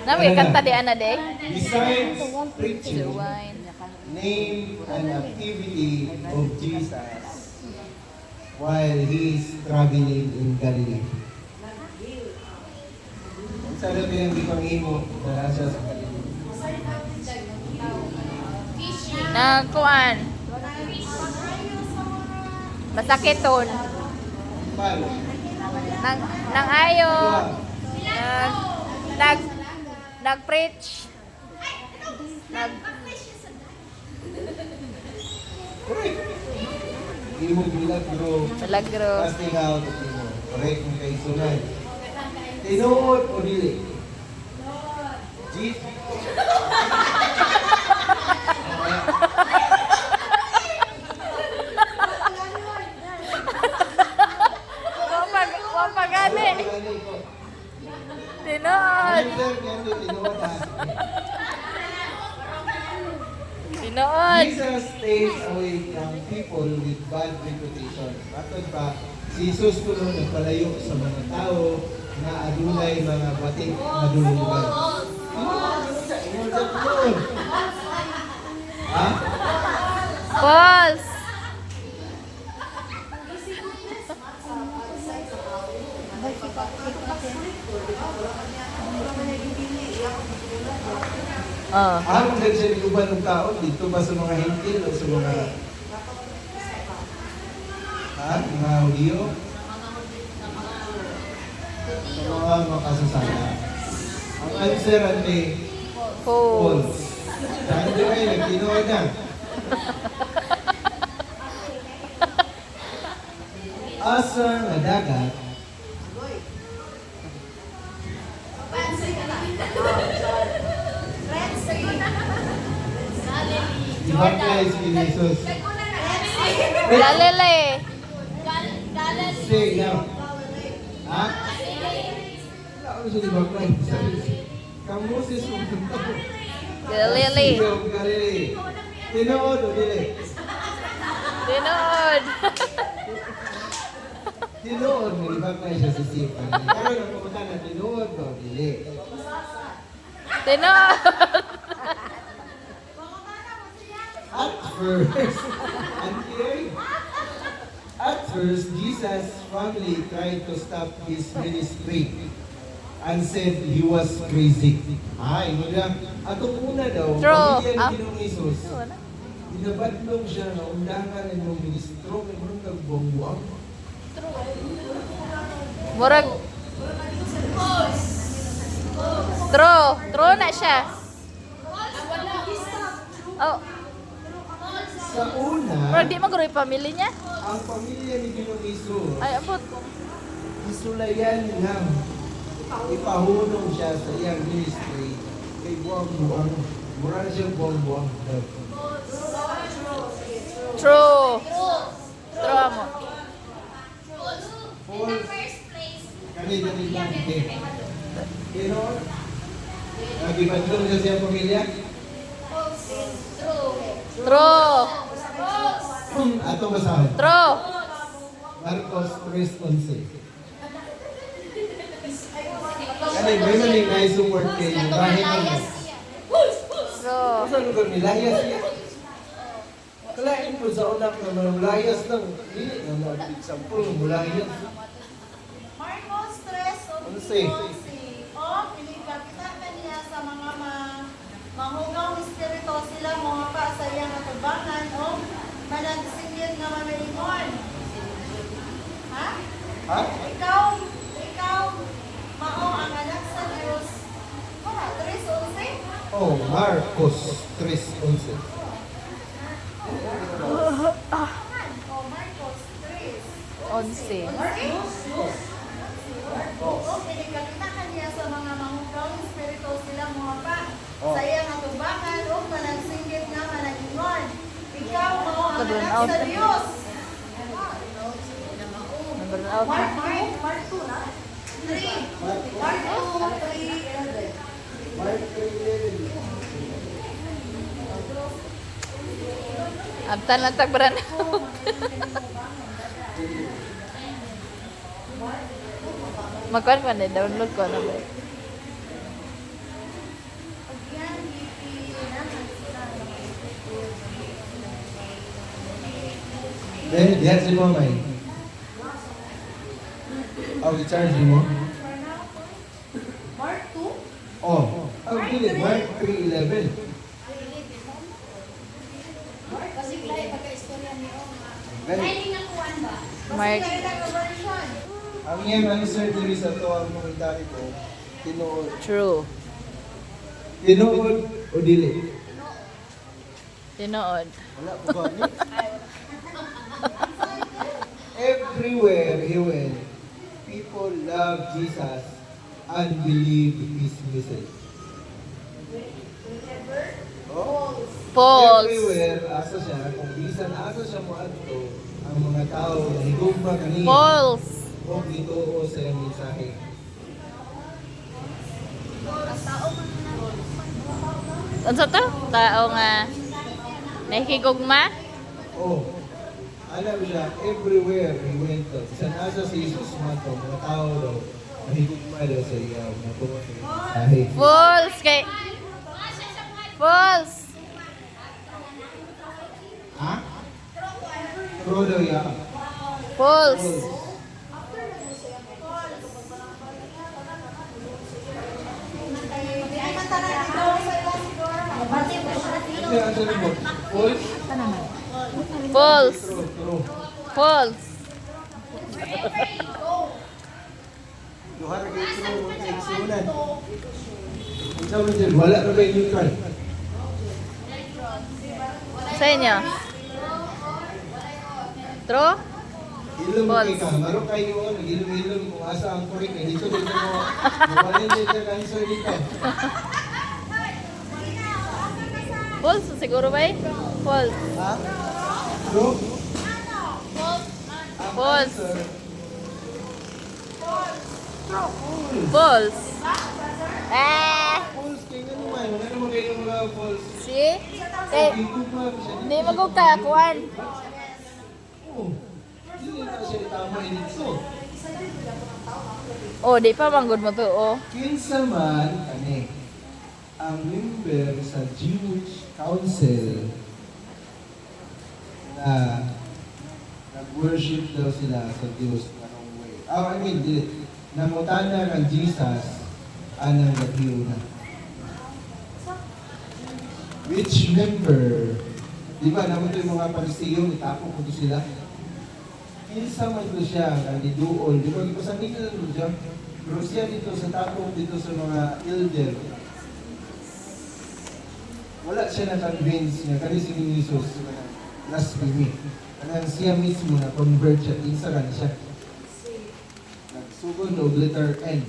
Nawi kanta di ana de. Besides preaching, The wine. name an activity of Jesus while he is traveling in Galilee. Ang sarap yung ipangimo na nasa sa Galilee. Nagkuan. Masakiton. Paano? Nang ayo. Nag-preach. Correct. Hindi mo milagro. Milagro. Casting out of mo. Correct mo kay sunay. Tinuod o dili? Jesus. Wapagani. Tinood. Tinood. Jesus stays away from people with bad reputation. Matod pa, si Jesus kuno nagpalayo sa mga tao na adunay mga batik na dulugan. Ha? False. Oh. Ang siya niluban ng tao dito ba sa mga hintil o sa mga mga Hudiyo? Sa mga makasasala. Ang answer ay False. false. Saan di kayo nagtinood na? Asa nga dagat i-baptize ni Jesus. Galile. Say now. Ha? Wala ko siya i-baptize. Kamusis mo ito. Galile. Galilei. Tinood o dili? Tinood. Tinood mo i-baptize siya sa sipa. Pero nang pumunta na tinood o dili? Tinood. At first, Jesus' family tried to stop his ministry and said he was crazy. Ay, wala. Atong una daw, True. pamilya Ah. ni Ginoong Isus, binabadlong siya na undangan ng mga ministro, may mga nagbuang-buang. Murag. True. True na siya. Oh, Sa una, murag di maguro yung pamilya niya. ang pamilya ni Ginoong Isus, Ay, abot. isulayan nga ipahunong siya sa iyang ministry kay buwang-buwang. Mura na siyang buwang-buwang. True. True mo. In the first place, Kani-kani lang. Pero, nagibadlong siya sa iyang pamilya. True. Ato basahin. True. Marcos 3:11. Kani, may maning na-support kayo. Bahit mo. True. Saan lugar ni Layas niya? Kalain po sa unak na malayas lang. Hindi na nag-example ng mulayas. Marcos 3 o Ano say? 12. O, pinikakita niya sa mga mahugang espiritu sila mga pa sa iyang atubangan o managsingil nga mamaingon. Ha? Ikaw, mao ang anak sa Diyos. Wala, 3:11. Oh, Marcos 3:11. Oh, Marcos 3. 11. Okay, nagkakita niya sa mga mangugawang espiritu silang mga pa. Sa iyang atubangan o managsinggit nga managingon. Ikaw mao ang anak sa Diyos. Number out na. Mark 2 na? 3. Mark 2, 3:11. Mark 3:11. Abtan lang tagbaran. Magkuhan ko na, download ko na ba? Diyan si Mamay. Oh, i-charge mo? Mark 2? Oh, dili. Mark 3:11. Kasi kaya pagka-istorya niyo. Gani. Mark. version. Ang iyang answer diri sa to ang mga itari ko, tinuod. True. Tinuod o dili? Tinood. Wala po ba ni? Everywhere he went, people love Jesus and believe his message. Oh? False. Everywhere, asa siya, kung bisan asa siya mo adto, ang mga tao na higugma kanina. False. O gituo sa iyang mensahe. Unsa to? Tao nga nakikigugma? Oh, alam siya, everywhere he went to. Bisan asa si Jesus mato, mga tao daw, mahigugma daw sa iya, natuwa sa iyang mensahe. False kay False. Ha? True daw ya. False. Kasi ang sabi mo, false? False. True, true. False. Duhara kay true mo kay sunan. Ang sabi dyan, wala na ba yung neutral? Sa inyo? True? Ilong False. ka, maro kayo, nag-ilong-ilong kung asa ang correct. Dito dito mo, mabalin dito ang answer dito. False siguro ba eh? False. Ha? True? Ang False. answer, False. Ah! false kay nga naman. Wala naman kayo mga false. See? Eh, Gigugma siya dito. hindi magkakakuan. Oh, hindi na siya tama dito. Oh, di pa manggod mo to, oh. Kinsa man kani ang member sa Jewish Council na nag-worship daw sila sa Diyos na wrong way. I mean, namutana kang Jesus anang gabiyo na. Which member, di ba, naman ito yung mga Parisiyo, itapok ko sila. Kinsa man ito siya, ang iduol. Di ba, sa nila ito dyan? Pero siya dito sa tapok, dito sa mga elder. Wala siya na-convince niya, kasi si Jesus, blasphemy. Kanang siya mismo na-convert siya, kinsa ka siya. Nagsugod o letter N.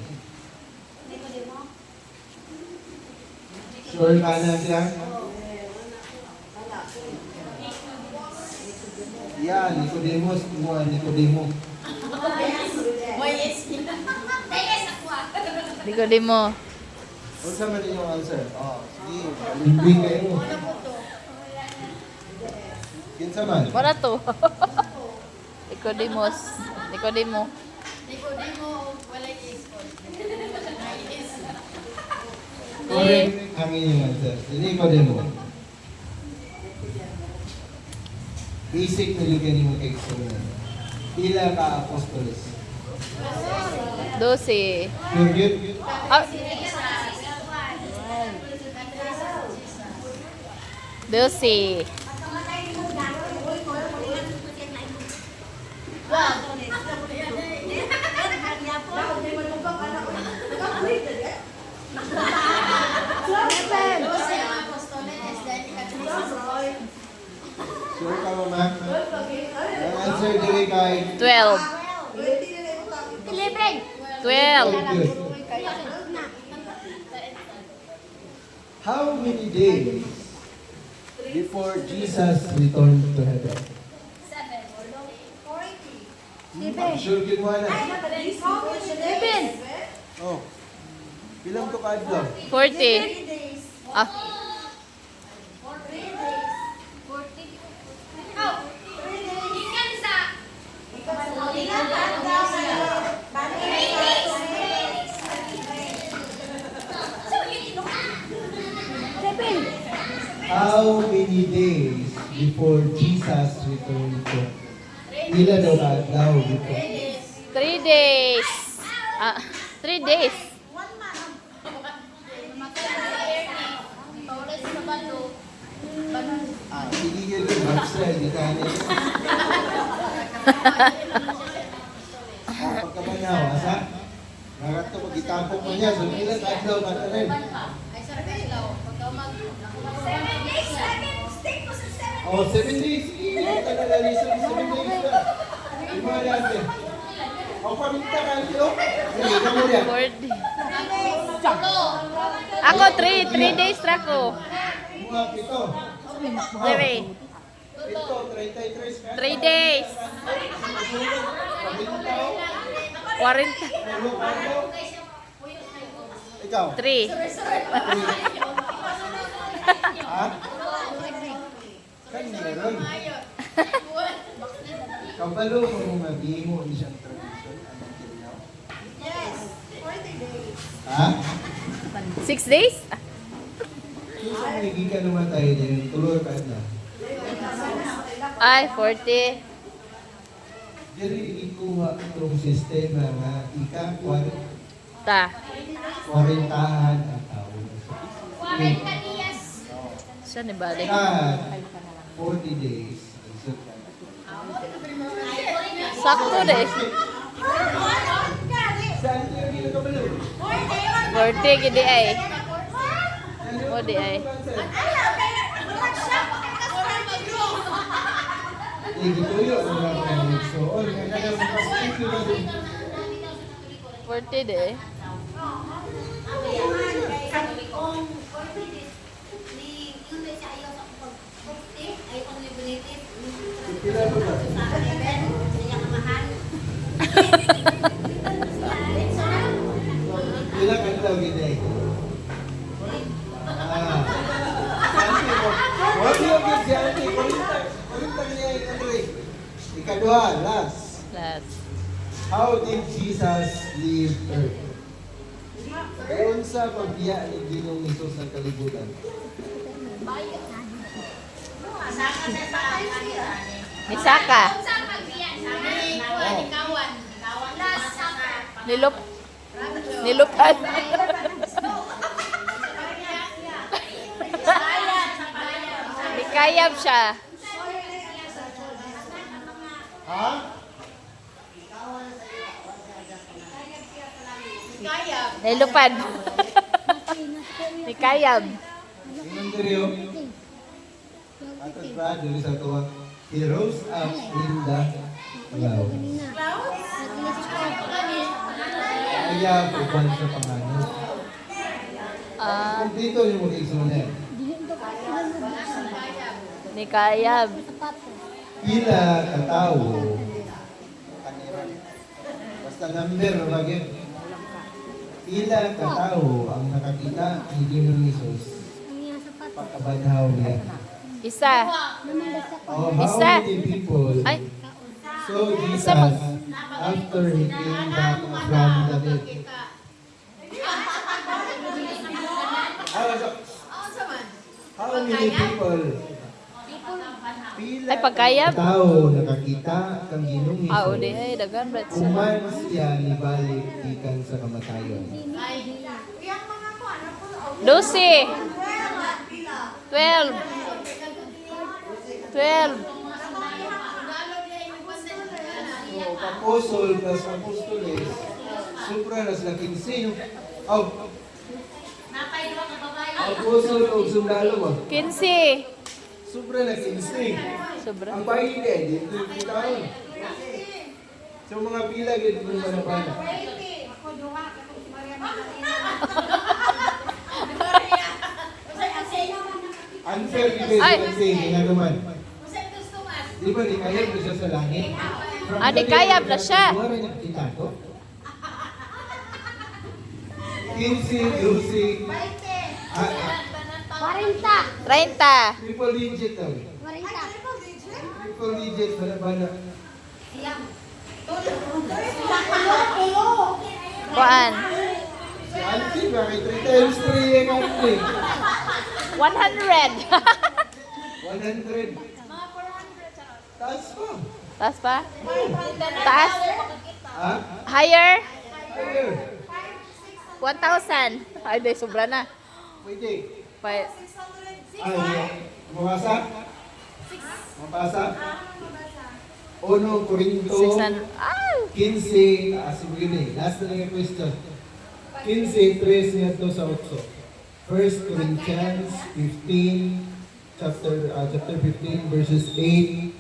Sure ka na siya? Yan, Nicodemus, kumuha Nicodemo. Di mo. Kung saan man yung answer? Oh, sige, limbing kayo. Kinsa man? Wala to. Nicodemus. Nicodemo. Correct ang inyong answer. Si Nicodemo. Basic na ligyan mo kay Solomon. Pila ka apostoles? 12. Sure yun? Ah. 12. answer diri kay 12. 12. good. How many days before Jesus returned to heaven? 40. Sure good mo na. How many days? Oh. Bilang to kadlaw? 40. 3 days. Ah, 3 days. 3 days. Ikan sa Ilang adlaw na balik sa How many days before Jesus returned to Ilan daw kadlaw before? 3 days. Ah, 3 days. 1 month. Sige yun yung Maxwell, di ka niya. Pagkabanaw, asa? Narat to, mag-itapok mo niya. So, ilan kadlaw ka na rin? 7 days. Stick ko sa 7 Oh, 7 days. Sige, ito na lalisan. 7 days na. Lima natin. O, paminta ka, Tio. Sige, kamo niya. 40. Ako 3 days ra ko. Mga pito. 3 Pito, 33 ka. 3 days. Paminta o. 40. Ulo kadlaw. Ikaw? 3. Ha? Kan meron. Kabalo mo mga bimo ni siyang tradition. Anong kinaw? Yes. 40 days. Ha? 6 days? Kung sa may gikan naman tayo din, tulor ka na. Ay, 40. Diri ikuha itong sistema nga ika-40 Ta. tahan ang tao. 40 días. Siya ni balik. 40 days. Isot ka na. Sakto de. Saan ito yung ginagabalo? 40 gidi ay. O di ay. Gituyo ang mga panagsoon. Nga nagpapasik yun na din. 40 de. Pila ba ba? Pila ka daw gini. Auntie mo. Huwag yung good si auntie. Kulinta niya yung Andre. Ikaduha, last. Last. How did Jesus leave earth? Kayon sa pagbiya ni Ginoong Hesus sa kalibutan. Misaka. Nilup. Nilupan. Nikayab siya. Ha? Nilupan. Nikayab. Ingon diri o. Atas ba diri sa tuwa? He rose up in the clouds. Kaya uban sa panganod. Ah, Kung dito yung mag-igsunan. nikayab. Pila katao. Basta number bagay. Pila katao ang nakakita ni Ginoong Hesus pagkabanhaw niya. Isa. Oh, how Isa. many people Ay, saw Jesus after he came back from the dead? How many people? Pila Ay, pagkayab? katao nakakita kang Ginoong ah, udi Hesus ay dagan brad siya. kuman siya nibalik ikan sa kamatayon. 12. 12. 12. So, apostol plus apostoles, supra nas na 15. Oh, apostol o sundalo mo. 15. Supra na 15. Sobra. Ang bayi niya, dito yung taon. So mga pila gid mo manapan. Ako duha, katong si Maria Magdalena. Unfair debate Ay. kasi nga naman. Masay gusto mas. Di ba ni kaya ko siya sa langit? From Ah, di the kaya day na siya. Wala niya kita ko. 15, 12, 30. triple digit daw. Triple digit, bala-bala. Kuan. Si Alfie, bakit 3 times 3 yung Alfie? 100. 100. Taas pa. Taas pa? Taas? Ha? Higher? Higher. 1,000. Ay, di, sobra na. Pwede. Pa- Ay, mabasa? Mabasa? Uno, Corinto, 600. Ay! 15, si Begini, last na lang yung question. 15, 3 niya to sa 8. 1 Corinthians 15, chapter 15, verses 8,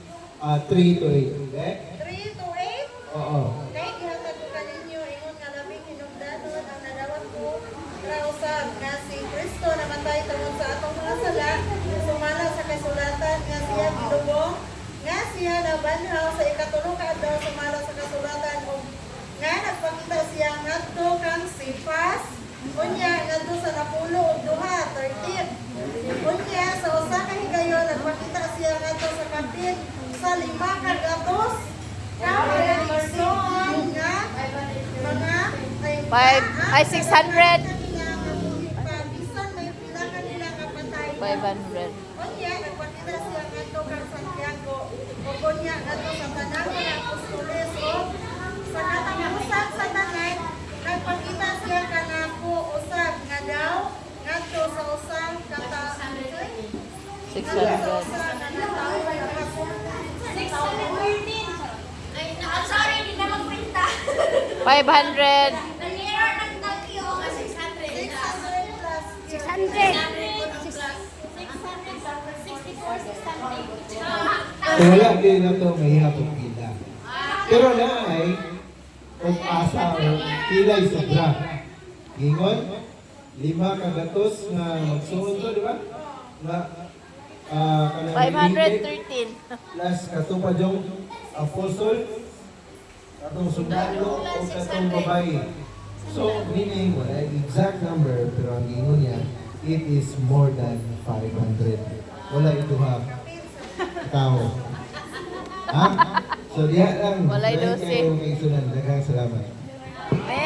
3 to 8. Okay? 3 to 8. Oo. Kay gihatag ko kaninyo ingon nga labing hinungdanon ang nadawat ko ra usab nga si Kristo namatay tungod sa atong mga sala sumala sa kasulatan nga siya gilubong nga siya nabanhaw sa ikatulong ka adlaw sumala sa kasulatan ug nga nagpakita siya ngadto kang Sifas unya ngadto sa Napulo ug duha 13 unya sa usa ka higayon nagpakita siya ngadto sa kapit sa 5 ka gatos Ay, 600. 500. Onya, nagpakita siya ngadto kang Santiago. Onya, ngadto sa tanang mga apostoles o sa katapusan sa tanan, nagpakita siya kanako usab nga daw ngadto sa usang kata 600. Ay, sorry, hindi na magprinta. 500. Nag-error ng tagyo ka 600. 600 plus 600. So wala din na to may hapong pila. Pero na ay kung asa o pila ay sobra. Gingon, 5 ka gatos na magsuon to, di ba? Na 513. plus katong yung apostol, katong sundalo o katong babae. So, meaning, wala yung exact number, pero ang gingon niya, it is more than 500. Wala ito ha. Tao. Ha? So, diha lang. Walay Dahil dose. kayo kay Sunan. Daghang salamat. Amen.